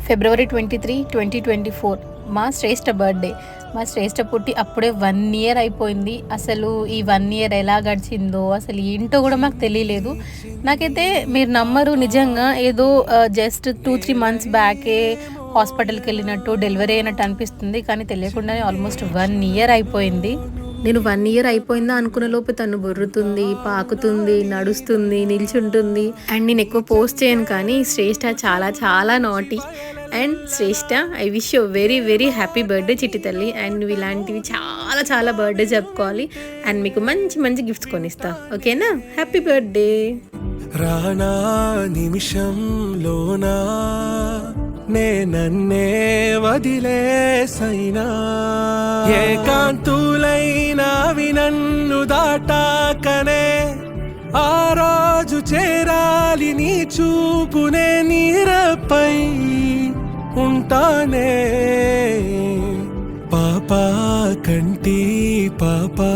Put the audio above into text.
ఫిబ్రవరి 23, 2024 మా శ్రేష్ఠ బర్త్డే. మా శ్రేష్ఠ పుట్టి అప్పుడే 1 ఇయర్ అయిపోయింది. అసలు ఈ 1 ఇయర్ ఎలా గడిచిందో అసలు ఏంటో కూడా మాకు తెలియలేదు. నాకైతే మీరు నమ్మరు, నిజంగా ఏదో జస్ట్ 2-3 మంత్స్ బ్యాకే హాస్పిటల్కి వెళ్ళినట్టు, డెలివరీ అయినట్టు అనిపిస్తుంది. కానీ తెలియకుండానే ఆల్మోస్ట్ 1 ఇయర్ అయిపోయింది. నేను 1 ఇయర్ అయిపోయిందా అనుకున్న లోపు తను బొర్రుతుంది, పాకుతుంది, నడుస్తుంది, నిల్చుంటుంది. అండ్ నేను ఎక్కువ పోస్ట్ చేయను, కానీ శ్రేష్ఠ చాలా చాలా నాటి. And Shreshtha, I wish you very very happy birthday చిట్టి తల్లి. అండ్ నువ్వు ఇలాంటివి చాలా చాలా బర్త్డే జరుపుకోవాలి. అండ్ మీకు మంచి మంచి గిఫ్ట్స్ కొనిస్తా, ఓకేనా? Happy birthday. రానా నిమిషంలోనా నన్నే వదిలేసైనా, ఏకాంతులైనవి నన్ను దాటాకనే ఆ రోజు చేరాలి నీ చూపునే నీరపై ఉంటానే. పాపా కంటి పాపా